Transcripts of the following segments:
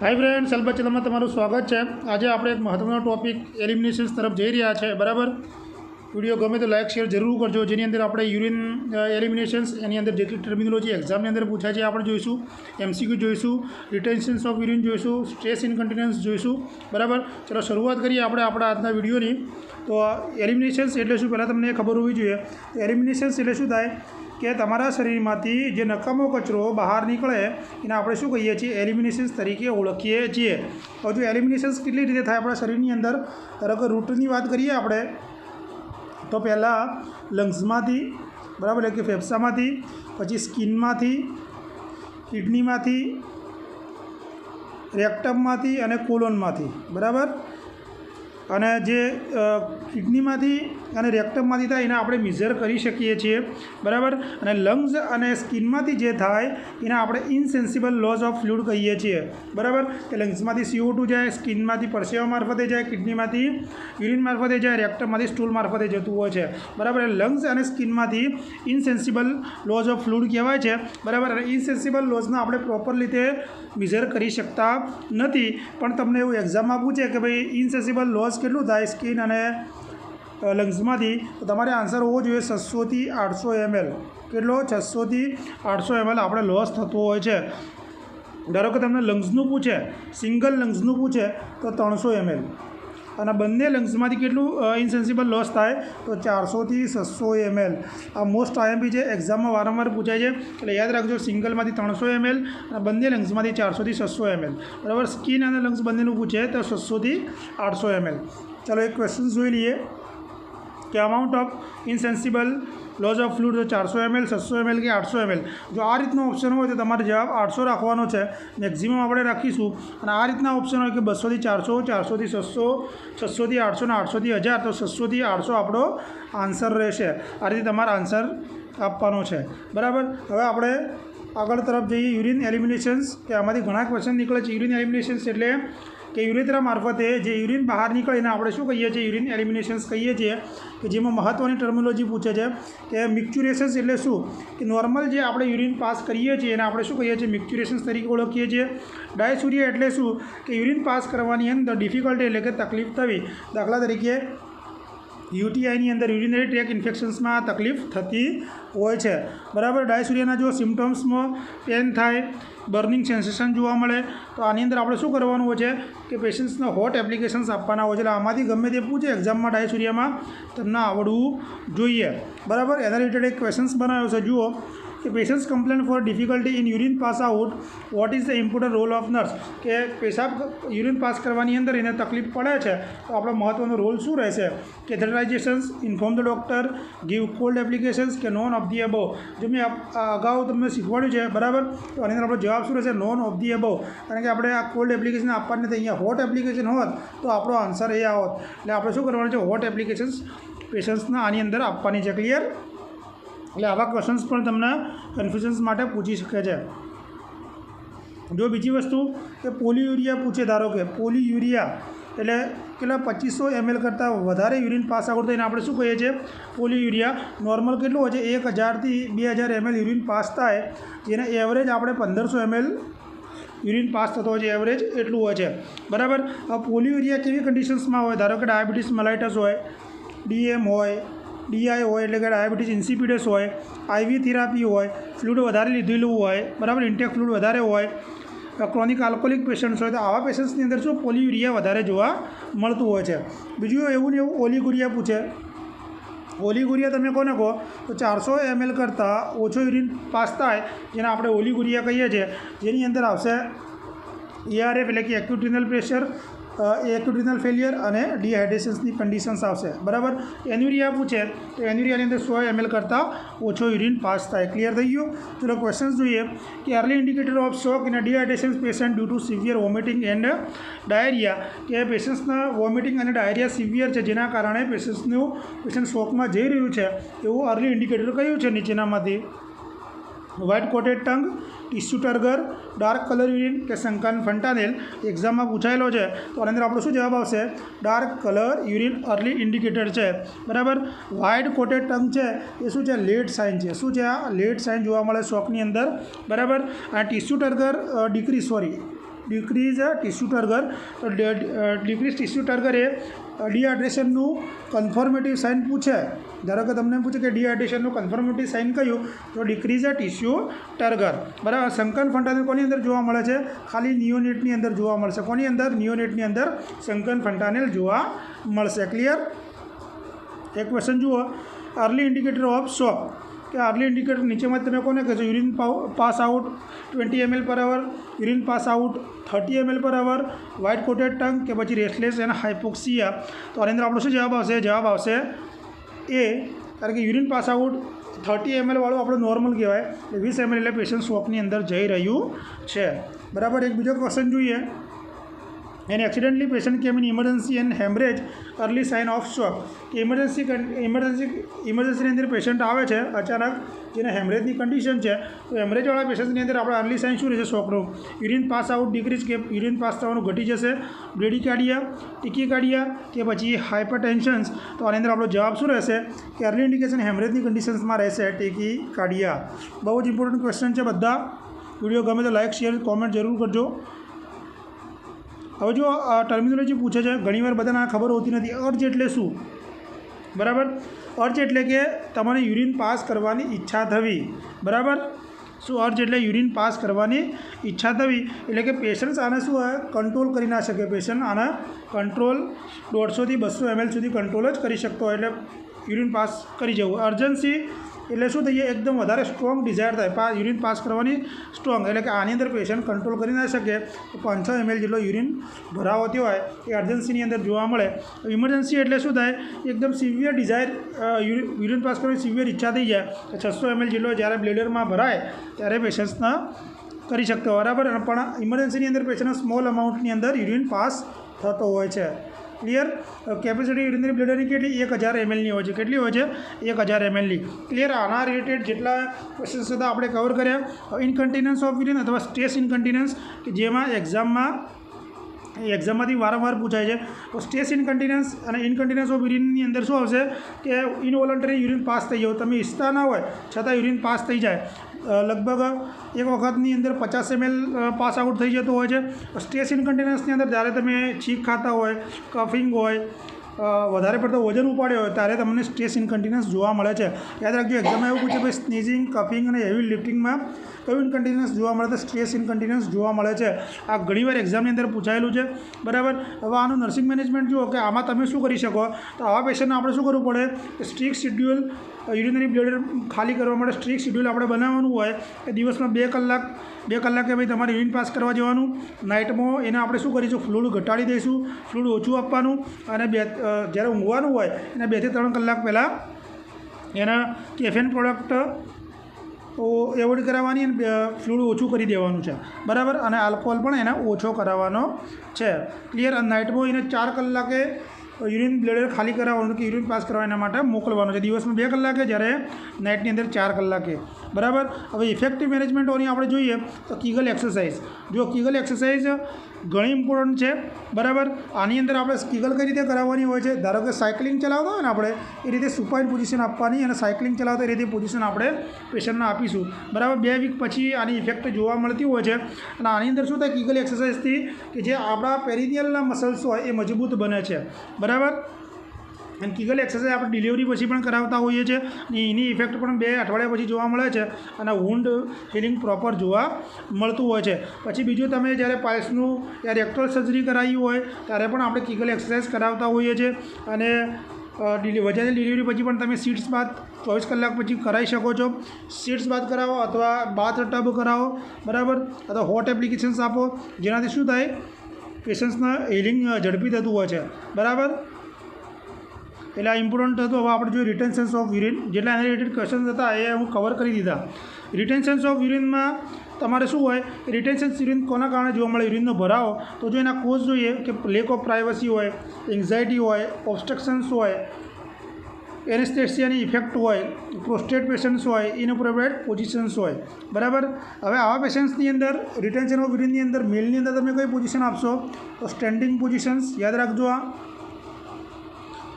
Hi friends, अलबत्त channel में स्वागत है। आज आप एक महत्वपूर्ण टॉपिक एलिमिनेशन्स तरफ जई रह्या छे। बराबर, विडियो गमे तो लाइक शेर जरूर करजो। जेनी अंदर आपणे यूरिन एलिमिनेशन्स एनी अंदर जेटली टर्मिनोलॉजी एक्जाम अंदर पूछाय छे आपणे जोईशुं। एमसीक्यू जोईशुं, रिटेन्शन्स ऑफ यूरिन जोईशुं, स्ट्रेस इनकन्टिन्युअन्स जोईशुं। बराबर, चलो शुरुआत करिए आपणे आपणा आजना विडियोनी। तो एलिमिनेशन्स एटले शुं पहला तमने खबर होवी जोईए। एलिमिनेशन्स एटले शुं थाय कि तमारा शरीरमांथी जे नकामो कचरो बहार निकळे एने आपणे शुं कहीए छीए, एलिमिनेशन्स तरीके ओळखीए छीए। हवे जो एलिमिनेशन्स केटली रीते थाय आपणा शरीरनी अंदर, धारो के रूटनी वात करीए आपणे तो पहला लंग्समांथी, बराबर, એટલે કે ફેફસામાંથી, પછી સ્કિનમાંથી, કિડનીમાંથી, રેક્ટમમાંથી અને કોલોનમાંથી। બરાબર, અને જે કિડનીમાંથી અને રેક્ટમમાંથી થાય એને આપણે મેઝર કરી શકીએ છીએ। બરાબર, અને લંગ્સ અને સ્કિનમાંથી જે થાય એને આપણે ઇનસેન્સિબલ લોસ ઓફ ફ્લુઇડ કહીએ છીએ। બરાબર, કે લંગ્સમાંથી CO2 જાય, સ્કિનમાંથી પરસેવા મારફતે જાય, કિડનીમાંથી યુરિન મારફતે જાય, રેક્ટમમાંથી સ્ટૂલ મારફતે જતું હોય છે। બરાબર, લંગ્સ અને સ્કિનમાંથી ઇનસેન્સિબલ લોસ ઓફ ફ્લુઇડ કહેવાય છે। બરાબર, અને ઇનસેન્સિબલ લોસને આપણે પ્રોપર રીતે મેઝર કરી શકતા નથી। પણ તમને એવું એક્ઝામમાં પૂછે કે ભાઈ ઇનસેન્સિબલ લોસ કેટલું થાય સ્કિન અને લંગ્સમાંથી, તો તમારે આન્સર હોવો જોઈએ 600 થી 800 ml। કેટલો? 600 થી 800 ml આપણે લોસ થતો હોય છે। ધારો કે તમને લંગ્સનું પૂછે, સિંગલ લંગ્સનું પૂછે તો 300 ml, અને બંને લંગ્સમાંથી કેટલું ઇનસેન્સિબલ લોસ થાય તો 400 થી 600 ml। આ મોસ્ટ આઈએમપી છે, એક્ઝામમાં વારંવાર પૂછાય છે, એટલે યાદ રાખજો। સિંગલમાંથી 300 ml અને બંને લંગ્સમાંથી 400 થી 600 ml। બરાબર, સ્કિન અને લંગ્સ બંનેનું પૂછે તો 600 થી 800 ml। ચાલો એક ક્વેશ્ચન જોઈ લઈએ કે amount of insensible loss of fluid તો 400 ml, 600 ml કે 800 ml। જો આ રીતનો ઓપ્શન હોય તો તમારે જવાબ 800 રાખવાનો છે, મેક્સિમમ આપણે રાખીશું। અને આ રીતના ઓપ્શન હોય કે 200 થી 400, 400 થી 600, 600 થી 800 ને 800 થી 1000, તો 600 થી 800 આપણો આન્સર રહેશે। આ રીતે તમારે આન્સર આપવાનો છે। બરાબર, હવે આપણે આગળ તરફ જઈએ। યુરિન એલિમિનેશન્સ, કે આમાંથી ઘણા ક્વેશ્ચન નીકળે છે। યુરિન એલિમિનેશન્સ એટલે કે યુરેથ્રા મારફતે જે યુરિન બહાર નીકળે એને આપણે શું કહીએ છીએ? યુરિન એલિમિનેશન્સ કહીએ છીએ। કે જેમાં મહત્ત્વની ટર્મિનોલોજી પૂછે છે કે મિક્ચ્યુરેશન્સ એટલે શું? કે નોર્મલ જે આપણે યુરિન પાસ કરીએ છીએ એને આપણે શું કહીએ છીએ? મિક્ચ્યુરેશન્સ તરીકે ઓળખીએ છીએ। ડાયસ્યુરિયા એટલે શું? કે યુરિન પાસ કરવાની અંદર ડિફિકલ્ટી એટલે કે તકલીફ થવી। દાખલા તરીકે યુટીઆઈની અંદર યુરિનરી ટ્રેક ઇન્ફેક્શન્સમાં તકલીફ થતી હોય છે। બરાબર, ડાયસ્યુરિયાના જો સિમ્ટમ્સમાં પેન થાય, બર્નિંગ સેન્સેશન જોવા મળે, તો આની અંદર આપણે શું કરવાનું હોય છે કે પેશન્ટ્સને હોટ એપ્લિકેશન્સ આપવાના હોય છે। એટલે આમાંથી ગમે તે પૂછે એક્ઝામમાં ડાયસ્યુરિયામાં, તમને આવડવું જોઈએ। બરાબર, એના રિલેટેડ એક ક્વેશ્ચન્સ બનાવ્યો છે, જુઓ કે patients complain for difficulty in urine pass out, what is the important role of nurse? કે પેશાબ યુરિન પાસ કરવાની અંદર એને તકલીફ પડે છે તો આપણો મહત્ત્વનો રોલ શું રહેશે? Catheterisations, inform the doctor, give cold applications કે નોન ઓફ ધી અબવ? જો મેં અગાઉ તમને શીખવાડ્યું છે, બરાબર, તો આની અંદર આપણો જવાબ શું રહેશે? Non of the above. કારણ કે આપણે આ કોલ્ડ એપ્લિકેશન આપવાની નથી, અહીંયા હોટ એપ્લિકેશન હોત તો આપણો આન્સર એ આવત। એટલે આપણે શું કરવાનું છે? હોટ એપ્લિકેશન્સ પેશન્ટ્સને આની અંદર આપવાની છે। ક્લિયર? એટલે આવા ક્વેશ્ચન્સ પણ તમને કન્ફ્યુઝન્સ માટે પૂછી શકે છે। જો બીજી વસ્તુ કે પોલીયુરિયા પૂછે, ધારો કે પોલીયુરિયા એટલે કેટલા 2500 ml કરતાં વધારે યુરિન પાસ આઉટ થઈને આપણે શું કહીએ છીએ? પોલીયુરિયા। નોર્મલ કેટલું હોય છે? 1000 થી 2000 ml યુરિન પાસ થાય, જેને એવરેજ આપણે 1500 ml યુરિન પાસ થતો હોય છે, એવરેજ એટલું હોય છે। બરાબર, આ પોલીયુરિયા કેવી કન્ડિશન્સમાં હોય? ધારો કે ડાયાબિટીસ મેલાઇટસ હોય, ડીએમ હોય, ડીઆઈ હોય એટલે કે ડાયાબિટીસ ઇન્સિપિડસ હોય, આઈવી થેરાપી હોય, ફ્લુઇડ વધારે લીધેલું હોય, બરાબર, ઇન્ટેક ફ્લુઇડ વધારે હોય, ક્રોનિક આલ્કોહોલિક પેશન્ટ્સ હોય, તો આવા પેશન્ટ્સની અંદર શું પોલીયુરિયા વધારે જોવા મળતું હોય છે। બીજું એવું ને એવું ઓલિગુરિયા પૂછે। ઓલિગુરિયા તમે કોને કહો? તો 400 ml કરતાં ઓછો યુરિન પાસ થાય જેને આપણે ઓલિગુરિયા કહીએ છીએ, જેની અંદર આવશે ERF એટલે કે acute renal pressure, acute renal failure અને ડિહાઇડ્રેશન્સની કન્ડિશન્સ આવશે। બરાબર, એન્યુરિયા પૂછે તો એન્યુરિયાની અંદર 100 ml કરતાં ઓછો યુરિન પાસ થાય। ક્લિયર થઈ ગયું? ચલો ક્વેશ્ચન્સ જોઈએ કે early indicator of shock in dehydration patient due to severe vomiting and diarrhoea, કે પેશન્ટ્સના વોમિટિંગ અને ડાયરિયા સિવિયર છે જેના કારણે પેશન્ટ શોકમાં જઈ રહ્યું છે, એવું અર્લી ઇન્ડિકેટર કયું છે નીચેનામાંથી? White coated tongue, tissue turgor, dark colour urine કે સંકાન ફન્ટાનેલ? એક્ઝામમાં પૂછાયેલો છે, તો આની અંદર આપણો શું જવાબ આવશે? Dark colour urine early indicator છે। બરાબર, વ્હાઇટ કોટેડ ટંગ છે એ શું છે? લેટ સાઇન છે। શું છે? આ લેટ સાઇન જોવા મળે શોકની અંદર। બરાબર, અને ટીસ્યુ ટર્ગર ડિક્રીઝ ટિશ્યુ ટર્ગર. તો ડિક્રીઝ ટિશ્યુ ટર્ગર એ ડિહાઇડ્રેશનનું કન્ફર્મેટિવ સાઇન પૂછે. ધારો કે તમને પૂછે કે ડિહાઇડ્રેશનનું કન્ફર્મેટિવ સાઇન કયું, તો ડિક્રીઝ ટિશ્યુ ટર્ગર. બરાબર. સંકન ફંટાનેલ કોની અંદર જોવા મળે છે? ખાલી નિયોનેટની અંદર જોવા મળશે. કોની અંદર? નિયોનેટની અંદર સંકન ફંટાનેલ જોવા મળશે. ક્લિયર? એક ક્વેશ્ચન જુઓ, અર્લી ઇન્ડિકેટર ઓફ શોક. કે અર્લી ઇન્ડિકેટર નીચેમાં તમે કોને કહેશો? યુરિન પાસ આઉટ 20 ml પર અવર, યુરિન પાસ આઉટ 30 ml પર અવર, વ્હાઇટ કોટેડ ટંગ, કે પછી રેસ્ટલેસ અને હાઇપોક્સિયા. તો આની અંદર આપણો શું જવાબ આવશે? જવાબ આવશે એ. કારણ કે યુરિન પાસ આઉટ 30 ml વાળું આપણું નોર્મલ કહેવાય, એટલે 20 ml એટલે પેશન્ટ શોકની અંદર જઈ રહ્યું છે. બરાબર. એક બીજો ક્વેશ્ચન જોઈએ. An accidentally patient came in emergency and haemorrhage early sign of shock. કે ઇમરજન્સીની અંદર પેશન્ટ આવે છે અચાનક, જેને હેમરેજની કન્ડિશન છે, તો હેમરેજવાળા પેશન્ટની અંદર આપણે અર્લી સાઇન શું રહેશે શોકનું? યુરિન પાસ આઉટ ડિક્રીઝ, કે યુરિન પાસ થવાનું ઘટી જશે, બ્રેડિકાર્ડિયા, ટીકીકાર્ડિયા, કે પછી હાઇપરટેન્શન્સ. તો આની અંદર આપણો જવાબ શું રહેશે? કે અર્લી ઇન્ડિકેશન હેમરેજની કન્ડિશન્સમાં રહેશે ટીકીકાર્ડિયા. બહુ જ ઇમ્પોર્ટન્ટ ક્વેશ્ચન છે બધા. વિડીયો ગમે તો લાઇક, શેર, કોમેન્ટ જરૂર કરજો. હવે જો ટર્મિનોલોજી પૂછે છે, ઘણીવાર બધાને ખબર હોતી નથી. અર્જ એટલે શું? બરાબર. અર્જ એટલે કે તમારે યુરિન પાસ કરવાની ઈચ્છા થવી. બરાબર. શું અર્જ એટલે? યુરિન પાસ કરવાની ઈચ્છા થવી. એટલે કે પેશન્ટ આને શું કંટ્રોલ કરી ના શકે. પેશન્ટ આને કંટ્રોલ 150 થી 200 ml સુધી કંટ્રોલ જ કરી શકતો હોય, એટલે યુરિન પાસ કરી જવું. અર્જન્સી એટલે શું થઈ જાય? એકદમ વધારે સ્ટ્રોંગ ડિઝાયર થાય યુરિન પાસ કરવાની સ્ટ્રોંગ. એટલે કે આની અંદર પેશન્ટ કંટ્રોલ કરી ના શકે, 500 ml જેટલો યુરિન ભરાવો થયો હોય એ અર્જન્સીની અંદર જોવા મળે. ઇમરજન્સી એટલે શું થાય? એકદમ સિવિયર ડિઝાયર યુરિન પાસ કરવાની સિવિયર ઈચ્છા થઈ જાય, 600 ml જેટલો જ્યારે બ્લેડરમાં ભરાય ત્યારે પેશન્ટ્સના કરી શકતો. બરાબર. પણ ઇમરજન્સીની અંદર પેશન્ટના સ્મોલ અમાઉન્ટની અંદર યુરિન પાસ થતો હોય છે. ક્લિયર? કેપેસિટી યુરિનરી બ્લેડરની કેટલી? 1000 mlની હોય છે. કેટલી હોય છે? 1000 mlની. ક્લિયર? આના રિલેટેડ જેટલા ક્વેશ્ચન્સ હતા આપણે કવર કર્યા. ઇનકન્ટિન્યુઅન્સ ઓફ યુરિન અથવા સ્ટ્રેસ ઇનકન્ટિન્યુઅન્સ, કે જેમાં એક્ઝામમાંથી વારંવાર પૂછાય છે. તો સ્ટ્રેસ ઇનકન્ટિન્યુઅન્સ અને ઇનકન્ટિન્યુઅન્સ ઓફ યુરિનની અંદર શું આવશે? કે ઇનવોલન્ટરી યુરિન પાસ થઈ જવું. તમે ઈચ્છતા ના હોય છતાં યુરિન પાસ થઈ જાય. લગભગ એક વખતની અંદર 50 ml પાસ આઉટ થઈ જતો હોય છે. સ્ટ્રેસ ઇનકન્ટિન્યુઅન્સની અંદર જ્યારે તમે છીંક ખાતા હોય, કફિંગ હોય, વધારે પડતો વજન ઉપાડ્યો હોય ત્યારે તમને સ્ટ્રેસ ઇનકન્ટિન્યુઅન્સ જોવા મળે છે. યાદ રાખજો, એક્ઝામમાં એવું પૂછે ભાઈ સ્નીઝિંગ, કફિંગ અને હેવી લિફ્ટિંગમાં કયું ઇનકન્ટિન્યુઅન્સ જોવા મળે? તો સ્ટ્રેસ ઇનકન્ટિન્યુઅન્સ જોવા મળે છે. આ ઘણીવાર એક્ઝામની અંદર પૂછાયેલું છે. બરાબર. હવે આનું નર્સિંગ મેનેજમેન્ટ જુઓ કે આમાં તમે શું કરી શકો. તો આવા પેશન્ટને આપણે શું કરવું પડે? સ્ટ્રિક્ટ શિડ્યુલ યુરિનરી બ્લેડર ખાલી કરવા માટે સ્ટ્રિક્ટ શિડ્યુલ આપણે બનાવવાનું હોય કે દિવસમાં 2 કલાકે ભાઈ તમારે યુરિન પાસ કરવા જવાનું. નાઇટમાં એને આપણે શું કરીશું? ફ્લૂઇડ ઘટાડી દઈશું, ફ્લૂઇડ ઓછું આપવાનું, અને જ્યારે ઊંઘવાનું હોય એના 2 થી 3 કલાક પહેલાં એના કેફેન પ્રોડક્ટ એવોઇડ કરાવવાની અને ફ્લૂઇડ ઓછું કરી દેવાનું છે. બરાબર. અને આલ્કોહોલ પણ એને ઓછો કરાવવાનો છે. ક્લિયર? અને નાઇટમાં એને 4 કલાકે યુરિન બ્લેડર ખાલી કરાવવાનું, કે યુરિન પાસ કરવા એના માટે મોકલવાનું છે. દિવસમાં 2 કલાકે, જ્યારે નાઇટની અંદર 4 કલાકે. બરાબર. હવે ઇફેક્ટિવ મેનેજમેન્ટોની આપણે જોઈએ તો કીગલ એક્સરસાઇઝ. જો કીગલ એક્સરસાઇઝ ઘણી ઇમ્પોર્ટન્ટ છે. બરાબર. આની અંદર આપણે કીગલ કઈ રીતે કરાવવાની હોય છે? ધારો કે સાયકલિંગ ચલાવતા હોય ને આપણે, એ રીતે સુપાઇન પોઝિશન આપવાની, અને સાયકલિંગ ચલાવતા એ રીતે પોઝિશન આપણે પેશન્ટને આપીશું. બરાબર. 2 વીક પછી આની ઇફેક્ટ જોવા મળતી હોય છે. અને આની અંદર શું થાય? કીગલ એક્સરસાઇઝથી કે જે આપણા પેરિનિયલના મસલ્સ હોય એ મજબૂત બને છે. બરાબર. અને કીગલ એક્સરસાઇઝ આપણે ડિલિવરી પછી પણ કરાવતા હોઈએ છીએ, અને એની ઇફેક્ટ પણ 2 અઠવાડિયા પછી જોવા મળે છે, અને વૂન્ડ હિલિંગ પ્રોપર જોવા મળતું હોય છે. પછી બીજું, તમે જ્યારે પાઇલ્સનું યા રેક્ટલ સર્જરી કરાવી હોય ત્યારે પણ આપણે કીગલ એક્સરસાઇઝ કરાવતા હોઈએ છીએ. અને વજાઇનલ ડિલિવરી પછી પણ તમે સીટ્સ બાદ 24 કલાક પછી કરાવી શકો છો. સીટ્સ બાદ કરાવો અથવા બાથ ટબ કરાવો. બરાબર. અથવા હોટ એપ્લિકેશન્સ આપો, જેનાથી શું થાય? પેશન્ટ્સના હિલિંગ ઝડપી થતું હોય છે. બરાબર. એટલે આ ઇમ્પોર્ટન્ટ હતું. હવે આપણે જોઈએ રિટેન્શન્સ ઓફ યુરિન. જેટલા એના રિલેટેડ ક્વેશ્ચન્સ હતા એ હું કવર કરી દીધા. રિટેન્શન્સ ઓફ યુરિનમાં તમારે શું હોય? રિટેન્શન્સ યુરિન કોના કારણે જોવા મળે? યુરિનનો ભરાવો. તો જો એના કોઝ જોઈએ કે લેક ઓફ પ્રાઇવસી હોય, એન્ઝાયટી હોય, ઓબ્સ્ટ્રક્શન્સ હોય, એનેસ્થેસિયાની ઇફેક્ટ હોય, પ્રોસ્ટેટ પેશન્ટ્સ હોય, ઇનએપ્રોપ્રિએટ પોઝિશન્સ હોય. બરાબર. હવે આવા પેશન્ટ્સની અંદર રિટેન્શન ઓફ યુરિનની અંદર મેલની અંદર તમે કઈ પોઝિશન આપશો? તો સ્ટેન્ડિંગ પોઝિશન્સ. યાદ રાખજો આ.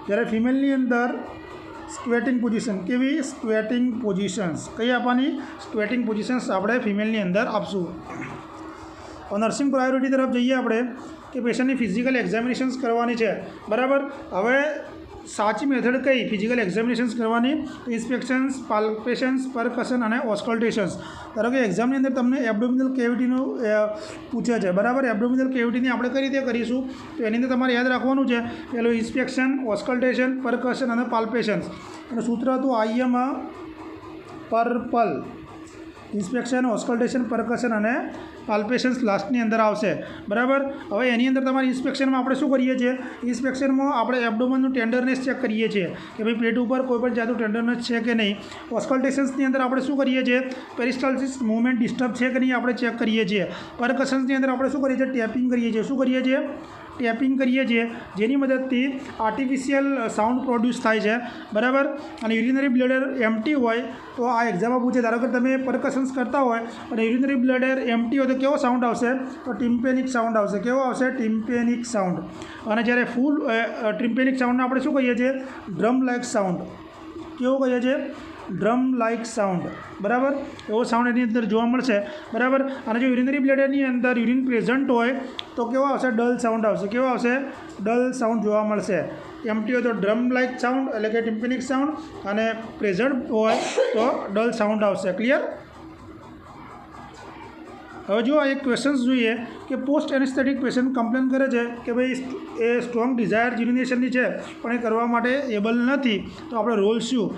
જ્યારે ફિમેલની અંદર સ્ક્વેટિંગ પોઝિશન. કેવી? સ્ક્વેટિંગ પોઝિશન્સ. કઈ આપવાની? સ્ક્વેટિંગ પોઝિશન્સ આપણે ફિમેલની અંદર આપશું. હવે નર્સિંગ પ્રાયોરિટી તરફ જઈએ આપણે કે પેશન્ટની ફિઝિકલ એક્ઝામિનેશન્સ કરવાની છે, બરાબર. હવે સાચી મેથડ કઈ ફિઝિકલ એક્ઝામિનેશન્સ કરવાની? ઇન્સ્પેક્શન્સ, પાલ્પેશન્સ, પરકશન અને ઓસ્કલ્ટેશન્સ. ધારો કે એક્ઝામની અંદર તમને એબ્ડોમિનલ કેવિટીનું પૂછે છે, બરાબર. એબ્ડોમિનલ કેવિટીની આપણે કઈ રીતે કરીશું તો એની અંદર તમારે યાદ રાખવાનું છે પહેલું ઇન્સ્પેક્શન, ઓસ્કલ્ટેશન, પરકશન અને પાલ્પેશન્સ. અને સૂત્ર હતું આઈએમ પર્પલ. ઇન્સ્પેક્શન, ઓસ્કલ્ટેશન, પરકશન અને પાલ્પેશન્સ લાસ્ટની અંદર આવશે, બરાબર. હવે એની અંદર તમારે ઇન્સ્પેક્શનમાં આપણે શું કરીએ છીએ? ઇન્સ્પેક્શનમાં આપણે એબ્ડોમનનું ટેન્ડરનેસ ચેક કરીએ છીએ કે ભાઈ પેટ ઉપર કોઈ પણ જાતનું ટેન્ડરનેસ છે કે નહીં. ઓસ્કલ્ટેશન્સની અંદર આપણે શું કરીએ છીએ? પેરિસ્ટાલ્સિસ મૂવમેન્ટ ડિસ્ટર્બ છે કે નહીં આપણે ચેક કરીએ છીએ. પરકશન્સની અંદર આપણે શું કરીએ છીએ? ટેપિંગ કરીએ છીએ. શું કરીએ છીએ? ટેપિંગ કરીએ છીએ, જેની મદદથી આર્ટિફિશિયલ સાઉન્ડ પ્રોડ્યુસ થાય છે, બરાબર. અને યુરિનરી બ્લેડર એમ્પ્ટી હોય તો આ એક્ઝામમાં પૂછે, ધારો કે તમે પરકશન્સ કરતા હોય અને યુરિનરી બ્લેડર એમ્પ્ટી હોય તો કેવો સાઉન્ડ આવશે? તો ટિમ્પેનિક સાઉન્ડ આવશે. કેવો આવશે? ટિમ્પેનિક સાઉન્ડ. અને જ્યારે ફૂલ ટિમ્પેનિક સાઉન્ડને આપણે શું કહીએ છીએ? Drum like sound. કેવું કહીએ છીએ? ડ્રમ લાઇક સાઉન્ડ, બરાબર. એવો સાઉન્ડ એની અંદર જોવા મળશે, બરાબર. અને જો યુરિનરી બ્લેડરની અંદર યુરિન પ્રેઝન્ટ હોય તો કેવો આવશે? ડલ સાઉન્ડ આવશે. કેવો આવશે? ડલ સાઉન્ડ જોવા મળશે. એમ્પ્ટી હોય તો ડ્રમ લાઇક સાઉન્ડ એટલે કે ટિમ્પેનિક સાઉન્ડ, અને પ્રેઝન્ટ હોય તો ડલ સાઉન્ડ આવશે. ક્લિયર? હવે જો એક ક્વેશ્ચન્સ જોઈએ કે પોસ્ટ એનેસ્થેટિક પેશન્ટ કમ્પ્લેન કરે છે કે ભાઈ એ સ્ટ્રોંગ ડિઝાયર યુરિનેશનની છે પણ એ કરવા માટે એબલ નથી, તો આપણે રોલ શું?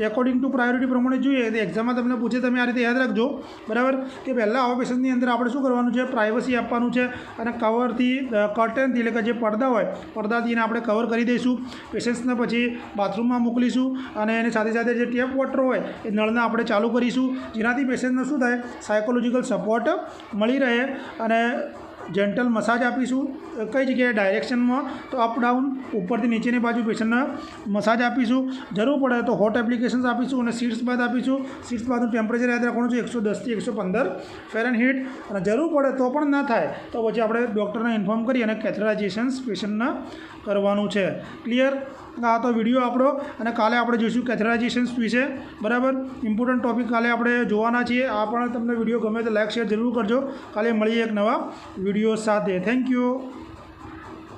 એકોર્ડિંગ ટુ પ્રાયોરિટી પ્રમાણે જોઈએ તો એક્ઝામમાં તમને પૂછે, તમે આ રીતે યાદ રાખજો, બરાબર. કે પહેલાં આવા પેશન્ટની અંદર આપણે શું કરવાનું છે? પ્રાઇવસી આપવાનું છે અને કવરથી, કર્ટનથી એટલે કે જે પડદા હોય પડદાથી એને આપણે કવર કરી દઈશું. પેશન્ટ્સને પછી બાથરૂમમાં મોકલીશું અને એની સાથે સાથે જે ટેપ વોટર હોય એ નળને આપણે ચાલુ કરીશું, જેનાથી પેશન્ટને શું થાય? સાયકોલોજીકલ સપોર્ટ મળી રહે. અને જેન્ટલ મસાજ આપીશું. કઈ જગ્યાએ? ડાયરેક્શનમાં તો અપ ડાઉન, ઉપરથી નીચેની બાજુ પેશન્ટને મસાજ આપીશું. જરૂર પડે તો હોટ એપ્લિકેશન્સ આપીશું અને સીટ્સ બાદ આપીશું. સીટ્સ બાદનું ટેમ્પરેચર યાદ રાખવાનું છે 110 થી 115 ફેરનહીટ. અને જરૂર પડે તો પણ ના થાય તો પછી આપણે ડૉક્ટરને ઇન્ફોર્મ કરી અને કેથેટરાઇઝેશન્સ પેશન્ટને કરવાનું છે. ક્લિયર? આ તો વિડીયો આપણો, અને કાલે આપણે જોઈશું કેથેટરાઇઝેશન્સ વિશે, બરાબર. ઇમ્પોર્ટન્ટ ટૉપિક કાલે આપણે જોવાના છીએ. આ પણ તમને વિડીયો ગમે તો લાઇક શેર જરૂર કરજો. કાલે મળીએ એક નવા વિડીયો સાથે. Thank you.